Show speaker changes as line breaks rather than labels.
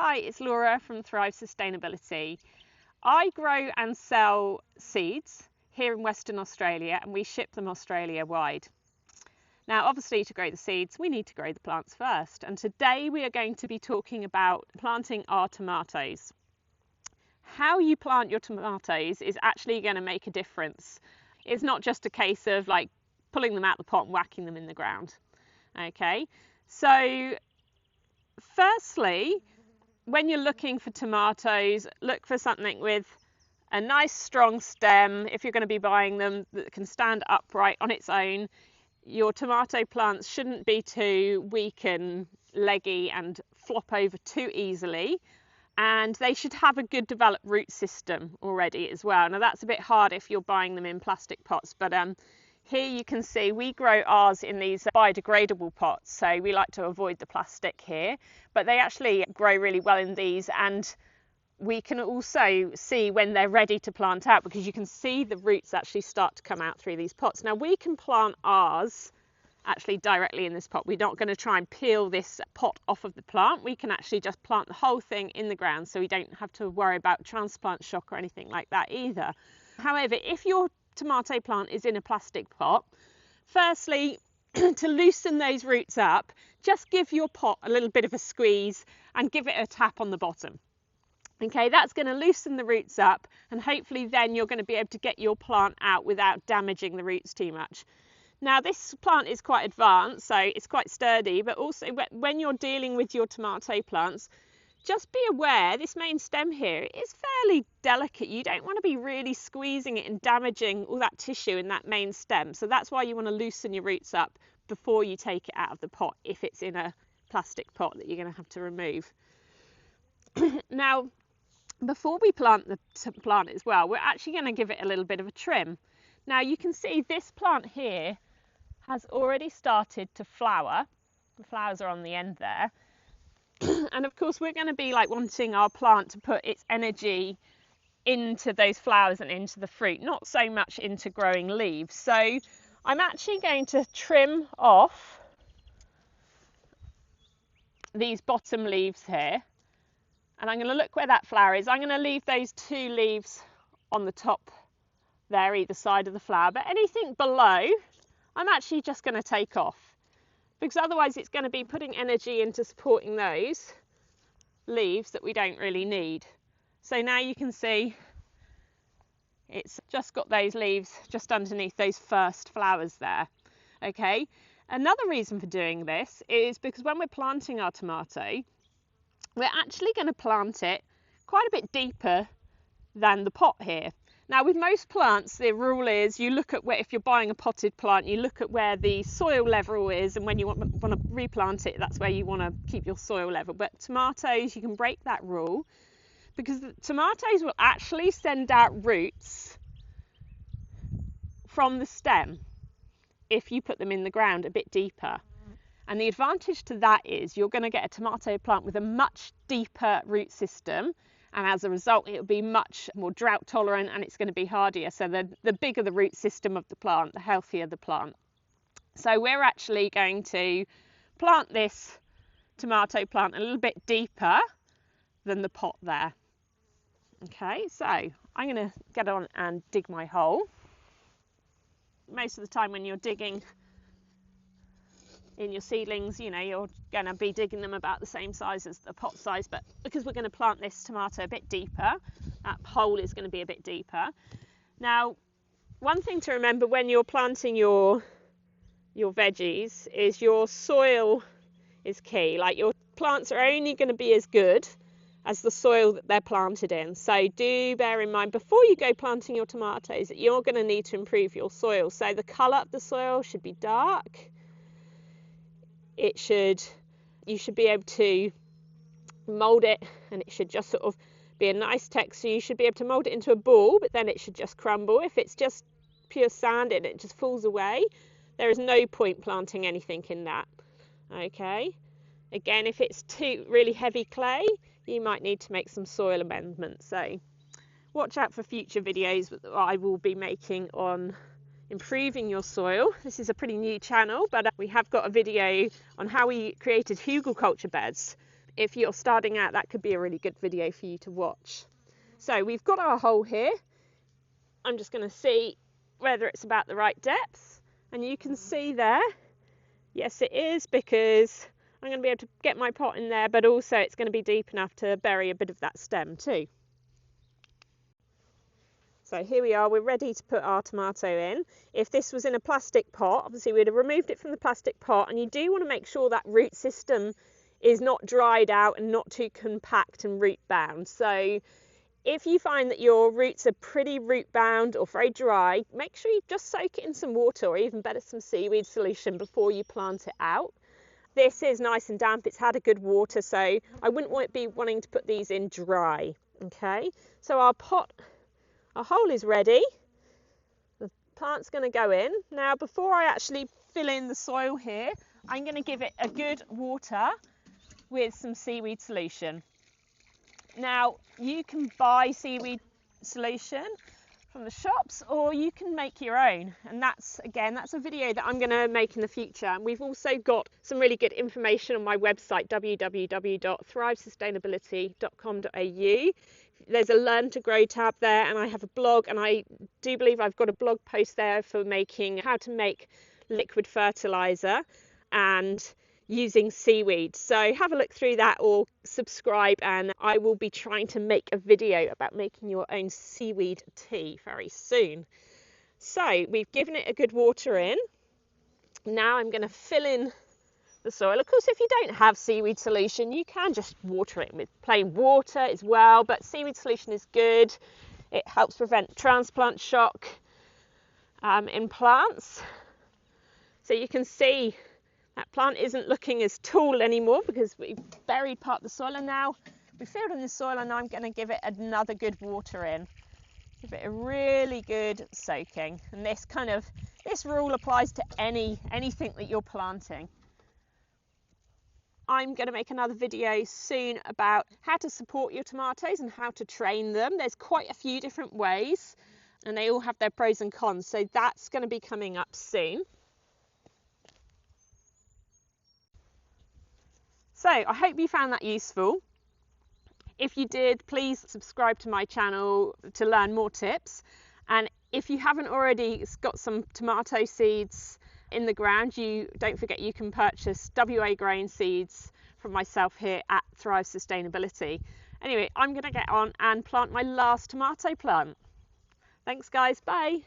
Hi, it's Laura from Thrive Sustainability. I grow and sell seeds here in Western Australia and we ship them Australia wide. Now, obviously, to grow the seeds, we need to grow the plants first. And today we are going to be talking about planting our tomatoes. How you plant your tomatoes is actually going to make a difference. It's not just a case of like pulling them out of the pot and whacking them in the ground. Okay, so firstly, when you're looking for tomatoes, look for something with a nice strong stem. If you're going to be buying them, that can stand upright on its own. Your tomato plants shouldn't be too weak and leggy and flop over too easily. And they should have a good developed root system already as well. Now that's a bit hard if you're buying them in plastic pots, but here you can see we grow ours in these biodegradable pots, so we like to avoid the plastic here, but they actually grow really well in these, and we can also see when they're ready to plant out because you can see the roots actually start to come out through these pots. Now we can plant ours actually directly in this pot. We're not going to try and peel this pot off of the plant. We can actually just plant the whole thing in the ground, so we don't have to worry about transplant shock or anything like that either. However, if your tomato plant is in a plastic pot, firstly, to loosen those roots up, just give your pot a little bit of a squeeze and give it a tap on the bottom. Okay, that's going to loosen the roots up, and hopefully then you're going to be able to get your plant out without damaging the roots too much. Now this plant is quite advanced, so it's quite sturdy, but also when you're dealing with your tomato plants, just be aware this main stem here is fairly delicate. You don't want to be really squeezing it and damaging all that tissue in that main stem. So that's why you want to loosen your roots up before you take it out of the pot if it's in a plastic pot that you're going to have to remove. Now, before we plant the plant as well, we're actually going to give it a little bit of a trim. Now you can see this plant here has already started to flower. The flowers are on the end there. And of course we're going to be like wanting our plant to put its energy into those flowers and into the fruit, not so much into growing leaves. So I'm actually going to trim off these bottom leaves here, and I'm going to look where that flower is. I'm going to leave those two leaves on the top there, either side of the flower, but anything below I'm actually just going to take off, because otherwise it's going to be putting energy into supporting those leaves that we don't really need. So now you can see it's just got those leaves just underneath those first flowers there. Okay, another reason for doing this is because when we're planting our tomato, we're actually going to plant it quite a bit deeper than the pot here. Now with most plants, the rule is you look at where, if you're buying a potted plant, you look at where the soil level is, and when you want to replant it, that's where you want to keep your soil level. But tomatoes, you can break that rule, because the tomatoes will actually send out roots from the stem if you put them in the ground a bit deeper. And the advantage to that is you're going to get a tomato plant with a much deeper root system, and as a result it will be much more drought tolerant and it's going to be hardier. So the bigger the root system of the plant, the healthier the plant. So we're actually going to plant this tomato plant a little bit deeper than the pot there. Okay, so I'm going to get on and dig my hole. Most of the time when you're digging in your seedlings, you know, you're going to be digging them about the same size as the pot size, but because we're going to plant this tomato a bit deeper, that hole is going to be a bit deeper. Now, one thing to remember when you're planting your veggies is your soil is key. Like, your plants are only going to be as good as the soil that they're planted in. So do bear in mind before you go planting your tomatoes that you're going to need to improve your soil. So the colour of the soil should be dark. You should be able to mould it, and it should just sort of be a nice texture. You should be able to mould it into a ball, but then it should just crumble. If it's just pure sand and it just falls away, there is no point planting anything in that. Okay, again, if it's too really heavy clay, you might need to make some soil amendments. So watch out for future videos that I will be making on improving your soil. This is a pretty new channel, but we have got a video on how we created hugelkultur beds if you're starting out, that could be a really good video for you to watch. So we've got our hole here. I'm just going to see whether it's about the right depth, and you can see there, yes it is, because I'm going to be able to get my pot in there, but also it's going to be deep enough to bury a bit of that stem too. So here we are, we're ready to put our tomato in. If this was in a plastic pot, obviously we'd have removed it from the plastic pot, and you do want to make sure that root system is not dried out and not too compact and root bound. So if you find that your roots are pretty root bound or very dry, make sure you just soak it in some water, or even better some seaweed solution, before you plant it out. This is nice and damp, it's had a good water, so I wouldn't be wanting to put these in dry. Okay, so our hole is ready. The plant's going to go in. Now before I actually fill in the soil here, I'm going to give it a good water with some seaweed solution. Now you can buy seaweed solution from the shops, or you can make your own, and that's a video that I'm going to make in the future. And we've also got some really good information on my website, www.thrivesustainability.com.au. There's a Learn to Grow tab there, and I have a blog, and I do believe I've got a blog post there for how to make liquid fertilizer and using seaweed. So have a look through that, or subscribe, and I will be trying to make a video about making your own seaweed tea very soon. So we've given it a good water in. Now I'm going to fill in the soil. Of course, if you don't have seaweed solution, you can just water it with plain water as well, but seaweed solution is good. It helps prevent transplant shock in plants. So you can see that plant isn't looking as tall anymore because we've buried part of the soil, and now we've filled in the soil, and I'm going to give it another good water in. Give it a really good soaking, and this rule applies to anything that you're planting. I'm going to make another video soon about how to support your tomatoes and how to train them. There's quite a few different ways, and they all have their pros and cons, so that's going to be coming up soon. So I hope you found that useful. If you did, please subscribe to my channel to learn more tips. And if you haven't already got some tomato seeds in the ground, don't forget you can purchase WA grown seeds from myself here at Thrive Sustainability. Anyway, I'm going to get on and plant my last tomato plant. Thanks guys, bye.